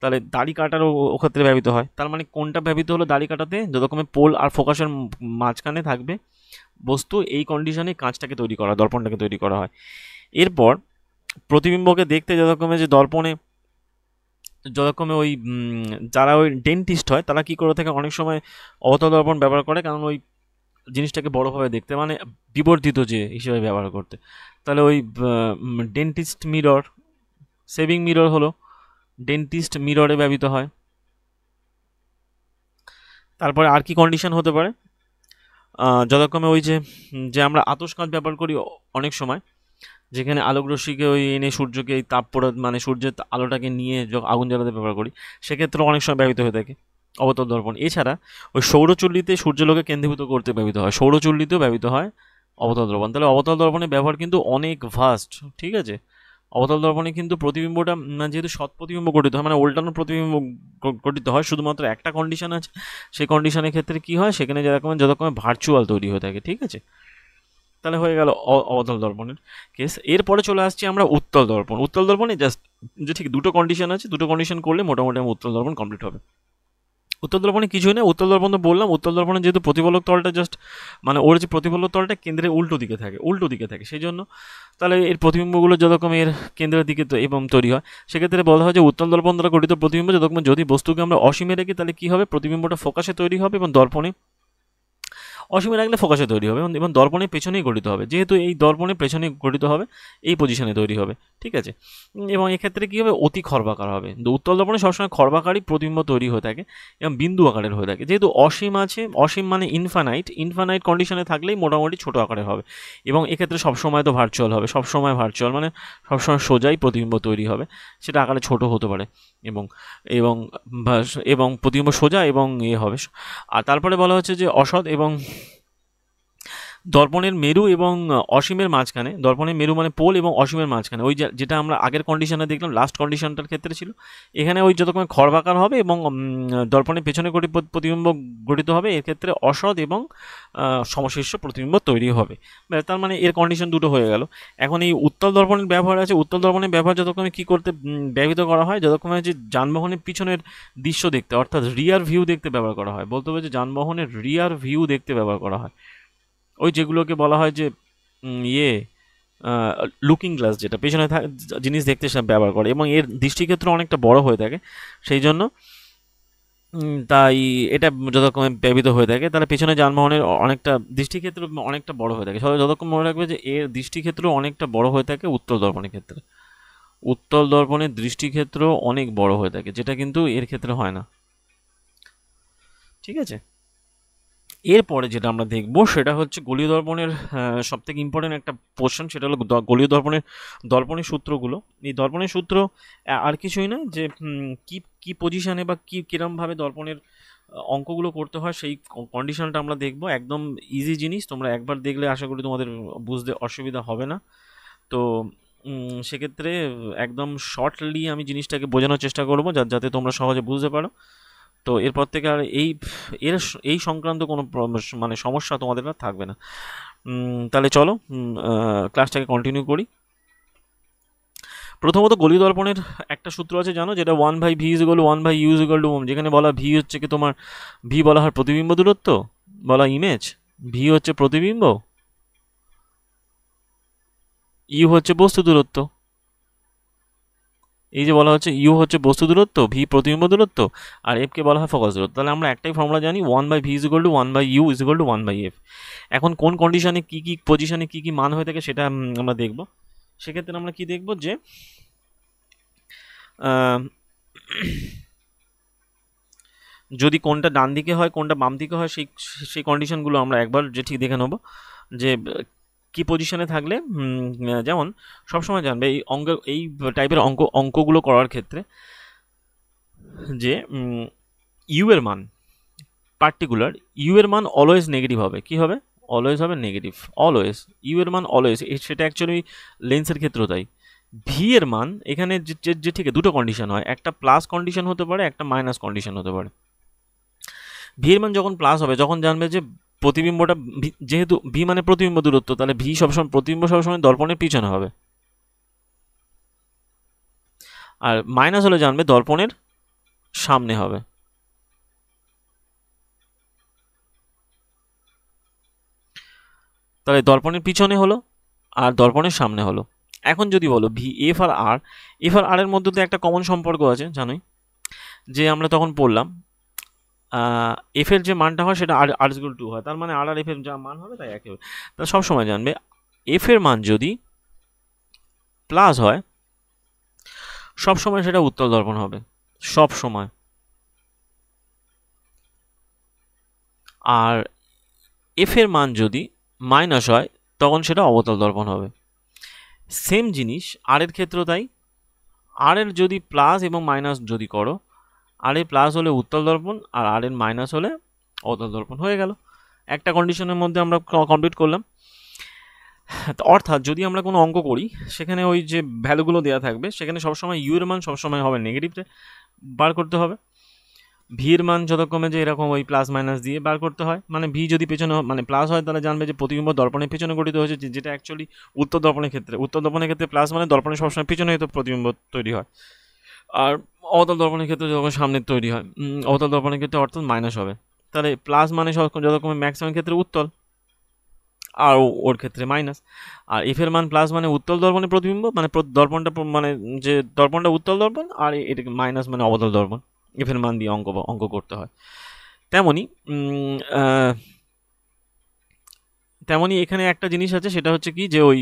Speaker 1: তাহলে দাড়ি কাটারও ক্ষেত্রে ব্যবহৃত হয়। তার মানে কোনটা ব্যবহৃত হলো দাড়ি কাটাতে, যে রকমের পোল আর ফোকাসের মাঝখানে থাকবে বস্তু, এই কন্ডিশনে কাঁচটাকে তৈরি করা, দর্পণটাকে তৈরি করা হয়। এরপর প্রতিবিম্বকে দেখতে যতরকমের যে দর্পণে যতরকমে ওই যারা ওই ডেন্টিস্ট হয়, তারা কি করে থাকে, অনেক সময় অবতল দর্পণ ব্যবহার করে, কারণ ওই জিনিসটাকে বড়োভাবে দেখতে, মানে বিবর্ধিত যে হিসেবে ব্যবহার করতে। তাহলে ওই ডেন্টিস্ট মিরর, সেভিং মিরর হলো ডেন্টিস্ট মিররে ব্যবহৃত হয়। তারপরে আর কি কন্ডিশন হতে পারে, যথাক্রমে ওই যে আমরা আতস কাঁচ ব্যবহার করি অনেক সময়, যেখানে আলোকরশ্মিকে ওই এনে সূর্যকে এই তাপ পড়া, মানে সূর্যের আলোটাকে নিয়ে আগুন জ্বালাতে ব্যবহার করি, সেক্ষেত্রে অনেক সময় ব্যবহৃত হয়ে থাকে অবতল দর্পণ। এছাড়া ওই সৌরচুল্লিতে সূর্যলোকে কেন্দ্রীভূত করতে ব্যবহৃত হয়, সৌরচুল্লিতেও ব্যবহৃত হয় অবতল দর্পণ। তাহলে অবতল দর্পণের ব্যবহার কিন্তু অনেক ভাস্ট, ঠিক আছে। অবতল দর্পণে কিন্তু প্রতিবিম্বটা যেহেতু সৎ প্রতিবিম্ব গঠিত হয়, মানে উল্টানো প্রতিবিম্ব গঠিত হয়, শুধুমাত্র একটা কন্ডিশন আছে, সেই কন্ডিশনের ক্ষেত্রে কি হয়, সেখানে যতরকমের ভার্চুয়াল তৈরি হয়ে থাকে, ঠিক আছে। তাহলে হয়ে গেল অবতল দর্পণের কেস। এরপরে চলে আসছি আমরা উত্তল দর্পণ। উত্তল দর্পণে জাস্ট যে ঠিক দুটো কন্ডিশন আছে, দুটো কন্ডিশন করলে মোটামুটি আমার উত্তল দর্পণ কমপ্লিট হবে। উত্তল দর্পণে কিছুই না, উত্তল দর্পণ তো বললাম, উত্তল দর্পণে যেহেতু প্রতিফলক তলটা জাস্ট মানে ওর যে প্রতিফলক তলটা কেন্দ্রে উল্টো দিকে থাকে, সেই জন্য তাহলে এর প্রতিবিম্বগুলো যতরকম এর কেন্দ্রের দিকে এবং তৈরি হয়, সেক্ষেত্রে বলা হয় যে উত্তল দর্পণ দ্বারা গঠিত প্রতিবিম্ব যতক্ষণ, যদি বস্তুকে আমরা অসীমে রেখে, তাহলে কী হবে, প্রতিবিম্বটা ফোকাসে তৈরি হবে এবং দর্পণে অসীমে রাখলে ফোকাসে তৈরি হবে, এবং দর্পণের পেছনেই গঠিত হবে, যেহেতু এই দর্পণের পেছনেই গঠিত হবে, এই পজিশনে তৈরি হবে, ঠিক আছে। এবং এক্ষেত্রে কী হবে, অতি খর্বাকার হবে। উত্তল দর্পণে সবসময় খর্বাকারই প্রতিবিম্ব তৈরি হয়ে থাকে এবং বিন্দু আকারের হয়ে থাকে, যেহেতু অসীম আছে, অসীম মানে ইনফানাইট কন্ডিশনে থাকলেই মোটামুটি ছোট আকারের হবে। এবং এক্ষেত্রে সবসময় তো ভার্চুয়াল হবে, সবসময় ভার্চুয়াল মানে সবসময় সোজাই প্রতিবিম্ব তৈরি হবে, সেটা আকারে ছোট হতে পারে, এবং এবং এবং প্রতিবিম্ব সোজা এবং হবে। আর তারপরে বলা হচ্ছে যে অসৎ এবং দর্পণের মেরু এবং অসীমের মাঝখানে, দর্পণের মেরু মানে পোল এবং অসীমের মাঝখানে, ওই যেটা আমরা আগের কন্ডিশনে দেখলাম, লাস্ট কন্ডিশনটার ক্ষেত্রে ছিল, এখানে ওই যতক্ষণ খর্বাকার হবে এবং দর্পণের পেছনে প্রতিবিম্ব গঠিত হবে, এর ক্ষেত্রে অসৎ এবং সমশীর্ষ প্রতিবিম্ব তৈরি হবে। তার মানে এর কন্ডিশন দুটো হয়ে গেল। এখন এই উত্তল দর্পণের ব্যবহার আছে, উত্তল দর্পণের ব্যবহার যতক্ষণে কী করতে ব্যবহৃত করা হয়, যতক্ষণে যে যানবাহনের পিছনের দৃশ্য দেখতে, অর্থাৎ রিয়ার ভিউ দেখতে ব্যবহার করা হয়, বলতে হবে যে যানবাহনের রিয়ার ভিউ দেখতে ব্যবহার করা হয়। ওই যেগুলোকে বলা হয় যে ইয়ে লুকিং গ্লাস, যেটা পেছনে জিনিস দেখতে ব্যবহার করে, এবং এর দৃষ্টিক্ষেত্র অনেকটা বড় হয়ে থাকে, সেই জন্য তাই এটা যতক্ষণ ব্যবহৃত হয়ে থাকে, তাহলে পেছনে যানবাহনের অনেকটা দৃষ্টিক্ষেত্র অনেকটা বড় হয়ে থাকে। সবাই যতক্ষণ মনে রাখবে যে এর দৃষ্টিক্ষেত্র অনেকটা বড় হয়ে থাকে উত্তল দর্পণের ক্ষেত্রে, উত্তল দর্পণের দৃষ্টিক্ষেত্র অনেক বড় হয়ে থাকে, যেটা কিন্তু এর ক্ষেত্রে হয় না। ঠিক আছে, এরপরে যেটা আমরা দেখবো সেটা হচ্ছে গোলীয় দর্পণের সব থেকে ইম্পর্টেন্ট একটা পোর্শন, সেটা হলো গোলীয় দর্পণের সূত্রগুলো। এই দর্পণের সূত্র আর কিছুই না, যে কি কি পজিশনে বা কিরমভাবে দর্পণের অঙ্কগুলো করতে হয় সেই কন্ডিশনটা আমরা দেখবো। একদম ইজি জিনিস, তোমরা একবার দেখলে আশা করি তোমাদের বুঝতে অসুবিধা হবে না। তো সেক্ষেত্রে একদম শর্টলি আমি জিনিসটাকে বোঝানোর চেষ্টা করবো যাতে তোমরা সহজে বুঝতে পারো। তো এরপর থেকে আর এই সংক্রান্ত কোনো মানে সমস্যা তোমাদের আর থাকবে না। তাহলে চলো ক্লাসটাকে কন্টিনিউ করি। প্রথমত গোলীয় দর্পণের একটা সূত্র আছে জানো, যেটা 1/v = 1/u = ওম, যেখানে বলা ভি হচ্ছে কি তোমার, ভি বলা হয় প্রতিবিম্ব দূরত্ব, বলা ইমেজ, ভি হচ্ছে প্রতিবিম্ব, ইউ হচ্ছে বস্তু দূরত্ব। এই যে বলা হচ্ছে ইউ হচ্ছে বস্তু দূরত্ব, ভি প্রতিবিম্ব দূরত্ব, আর এফ কে বলা হয় ফোকাস দূরত্ব। তাহলে আমরা একটাই ফর্মুলা জানি, 1/v = 1/u = 1/f। এখন কোন কন্ডিশনে কি কি পজিশনে কি কি মান হয়ে থাকে সেটা আমরা দেখব। সেক্ষেত্রে আমরা কি দেখব, যে যদি কোনটা ডান দিকে হয় কোনটা বাম দিকে হয় সেই কন্ডিশনগুলো আমরা একবার যে ঠিক দেখে নেব, যে কি পজিশনে থাকলে, যেমন সবসময় জানবে এই টাইপের অঙ্কগুলো করার ক্ষেত্রে, যে ইউ এর মান পার্টিকুলার, ইউ এর মান অলওয়েজ নেগেটিভ হবে। কি হবে? অলওয়েজ হবে নেগেটিভ, অলওয়েজ ইউ এর মান অলওয়েজ। সেটা অ্যাকচুয়ালি লেন্সের ক্ষেত্রেও তাই। ভি এর মান এখানে যে ঠিক দুটো কন্ডিশন হয়, একটা প্লাস কন্ডিশন হতে পারে, একটা মাইনাস কন্ডিশন হতে পারে। ভি এর মান যখন প্লাস হবে, যখন জানবে যে প্রতিবিম্বটা, যেহেতু ভি মানে প্রতিবিম্ব দূরত্ব, তাহলে ভি সবসময় প্রতিবিম্ব সবসময় দর্পণের পিছনে হবে। আর মাইনাস হলে জানবে দর্পণের সামনে হবে। তাহলে দর্পণের পিছনে হলো আর দর্পণের সামনে হলো। এখন যদি বলো ভি এফ আর আর, এফ আর আর এর মধ্যে তো একটা কমন সম্পর্ক আছে জানোই, যে আমরা তখন পড়লাম এফ এর যে মানটা হয় সেটা আর ইকুয়াল টু হয়, তার মানে আর আর এফ এর যা মান হবে তাই একই হবে। তাহলে সবসময় জানবে এফ এর মান যদি প্লাস হয় সবসময় সেটা উত্তল দর্পণ হবে, সব সময়। আর এফ এর মান যদি মাইনাস হয় তখন সেটা অবতল দর্পণ হবে। সেম জিনিস আর এর ক্ষেত্রেও তাই। আর এর যদি প্লাস এবং মাইনাস যদি করো, আর এর প্লাস হলে উত্তল দর্পণ আর আর এর মাইনাস হলে অবতল দর্পণ, হয়ে গেল। একটা কন্ডিশনের মধ্যে আমরা কমপ্লিট করলাম। অর্থাৎ যদি আমরা কোনো অঙ্ক করি সেখানে ওই যে ভ্যালুগুলো দেওয়া থাকবে, সেখানে সবসময় ইউ এর মান সবসময় হবে নেগেটিভে বার করতে হবে। ভি এর মান যতক্ষণে যে এরকম ওই প্লাস মাইনাস দিয়ে বার করতে হয়, মানে ভি যদি পেছনে মানে প্লাস হয় তাহলে জানবে যে প্রতিবিম্ব দর্পণের পেছনে গঠিত হয়েছে, যেটা অ্যাকচুয়ালি উত্তর দর্পণের ক্ষেত্রে প্লাস মানে দর্পণের সবসময় পিছনে তো প্রতিবিম্ব তৈরি হয়। আর অবতল দর্পণের ক্ষেত্রে যখন সামনে তৈরি হয়, অবতল দর্পণের ক্ষেত্রে অর্থাৎ মাইনাস হবে। তাহলে প্লাস মানে যতক্ষণ ম্যাক্সিমাম ক্ষেত্রে উত্তল, আর ওর ক্ষেত্রে মাইনাস। আর এফ এর মান প্লাস মানে উত্তল দর্পণের প্রতিবিম্ব, মানে দর্পণটা মানে যে দর্পণটা উত্তল দর্পণ, আর এটাকে মাইনাস মানে অবতল দর্পণ। এফ এর মান দিয়ে অঙ্ক করতে হয়। তেমনি এখানে একটা জিনিস আছে, সেটা হচ্ছে কি, যে ওই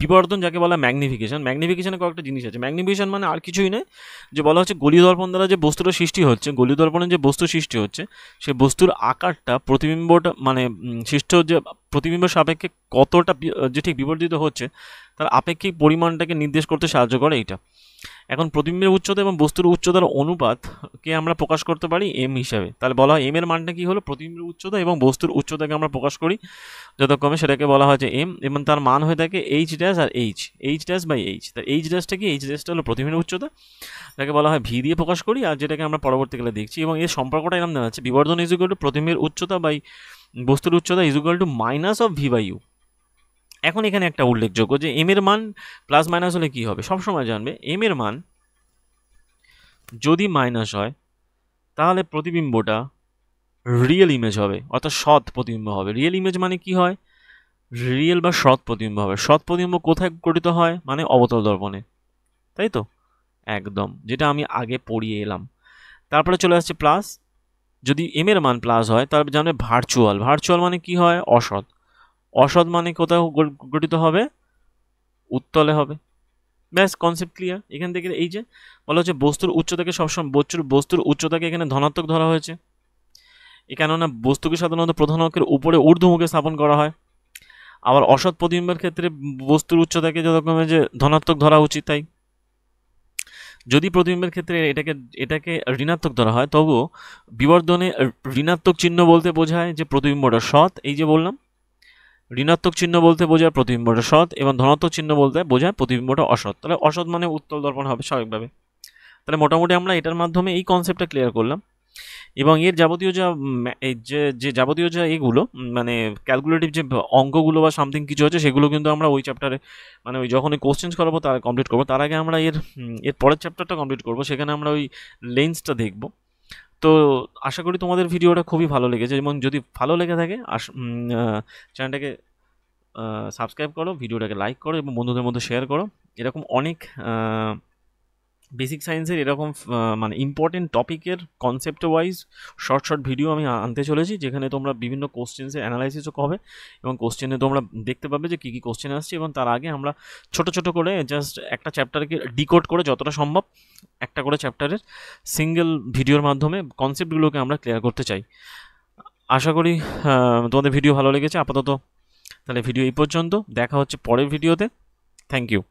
Speaker 1: বিবর্ধন যাকে বলা ম্যাগনিফিকেশনে কয়েকটা জিনিস আছে। ম্যাগনিফিকেশন মানে আর কিছুই নয়, যে বলা হচ্ছে গোলীয় দর্পণ দ্বারা যে বস্তুটা সৃষ্টি হচ্ছে, গোলীয় দর্পণে যে বস্তু সৃষ্টি হচ্ছে, সে বস্তুর আকারটা প্রতিবিম্বটা মানে সৃষ্ট যে প্রতিবিম্বের সাপেক্ষে কতটা যে ঠিক বিবর্ধিত হচ্ছে তার আপেক্ষিক পরিমাণটাকে নির্দেশ করতে সাহায্য করে এইটা। এখন প্রতিবিম্বের উচ্চতা এবং বস্তুর উচ্চতার অনুপাতকে আমরা প্রকাশ করতে পারি এম হিসাবে। তাহলে বলা হয় এম এর মানটা কি হলো, প্রতিবিম্বের উচ্চতা এবং বস্তুর উচ্চতাকে আমরা প্রকাশ করি যথাক্রমে, সেটাকে বলা হয় যে এম, এবং তার মান হয়ে থাকে এইচ ড্যাশ আর এইচ ড্যাশ বাই এইচ। তার এইচ ড্যাশটা কি, এইচ ড্যাশটা হলো প্রতিবিম্বের উচ্চতা, তাকে বলা হয় ভি দিয়ে প্রকাশ করি, আর যেটাকে আমরা পরবর্তীকালে দেখছি। এবং এর সম্পর্কটা এরকম দেওয়া আছে, বিবর্ধন ইজ ইকুয়াল টু প্রতিবিম্বের উচ্চতা বাই বস্তুর উচ্চতা is equal to minus of v by u. এখন এখানে একটা উল্লেখযোগ্য, যে এম এর মান প্লাস মাইনাস হলে কি হবে, সবসময় জানবে এম এর মান যদি মাইনাস হয় তাহলে প্রতিবিম্বটা রিয়েল ইমেজ হবে, অর্থাৎ সৎ প্রতিবিম্ব হবে। রিয়েল ইমেজ মানে কি হয়? রিয়েল বা সৎ প্রতিবিম্ব হবে। সৎ প্রতিবিম্ব কোথায় গঠিত হয়? মানে অবতল দর্পণে, তাই তো? একদম, যেটা আমি আগে পড়িয়ে এলাম। তারপরে চলে আসছে প্লাস। যদি এম এর মান প্লাস হয় তারপর জানবে ভার্চুয়াল। ভার্চুয়াল মানে কি হয়? অসৎ। অসৎ মানে কোথাও গঠিত হবে? উত্তলে হবে। ব্যাস, কনসেপ্ট ক্লিয়ার। এখান থেকে এই যে বলা হচ্ছে বস্তুর উচ্চতাকে সবসময় বস্তুর উচ্চতাকে এখানে ধনাত্মক ধরা হয়েছে, কেননা বস্তুকে সাধারণত প্রধান অক্ষের উপরে ঊর্ধ্বমুখে স্থাপন করা হয়। আবার অসৎ প্রতিবিম্বের ক্ষেত্রে বস্তুর উচ্চতাকে যথাক্রমে যে ধনাত্মক ধরা উচিত। তাই যদি প্রতিবিম্বের ক্ষেত্রে এটাকে ঋণাত্মক ধরা হয়, তবুও বিবর্ধনে ঋণাত্মক চিহ্ন বলতে বোঝায় যে প্রতিবিম্বটা সৎ। এই যে বললাম, ঋণাত্মক চিহ্ন বলতে বোঝায় প্রতিবিম্বটা সৎ, এবং ধনাত্মক চিহ্ন বলতে বোঝায় প্রতিবিম্বটা অসৎ। তাহলে অসৎ মানে উত্তল দর্পণ হবে স্বাভাবিকভাবে। তাহলে মোটামুটি আমরা এটার মাধ্যমে এই কনসেপ্টটা ক্লিয়ার করলাম। এবং এর যাবতীয় যা এই যে যাবতীয় যা এগুলো মানে ক্যালকুলেটিভ যে অঙ্কগুলো বা সামথিং কিছু আছে, সেগুলো কিন্তু আমরা ওই চ্যাপ্টারে মানে ওই যখন ওই কোশ্চেন্স করাবো তার কমপ্লিট করবো। তার আগে আমরা এর পরের চ্যাপ্টারটা কমপ্লিট করবো, সেখানে আমরা ওই লেন্সটা দেখবো। তো আশা করি তোমাদের ভিডিওটা খুবই ভালো লেগেছে, এবং যদি ভালো লেগে থাকে চ্যানেলটাকে সাবস্ক্রাইব করো, ভিডিওটাকে লাইক করো এবং বন্ধুদের মধ্যে শেয়ার করো। এরকম অনেক বেসিক সায়েন্সের এরকম মানে ইম্পর্টেন্ট টপিকের কনসেপ্ট ওয়াইজ শর্ট ভিডিও আমি আনতে চলেছি, যেখানে তোমরা বিভিন্ন কোশ্চেন্সের অ্যানালাইসিসও হবে, এবং কোশ্চেনে তোমরা দেখতে পাবে যে কী কী কোশ্চেন আসছে। এবং তার আগে আমরা ছোট ছোট করে জাস্ট একটা চ্যাপ্টারকে ডিকোড করে যতটা সম্ভব একটা করে চ্যাপ্টারের সিঙ্গেল ভিডিওর মাধ্যমে কনসেপ্টগুলোকে আমরা ক্লিয়ার করতে চাই। আশা করি তোমাদের ভিডিও ভালো লেগেছে। আপাতত তাহলে ভিডিও এই পর্যন্ত, দেখা হচ্ছে পরের ভিডিওতে। Thank you.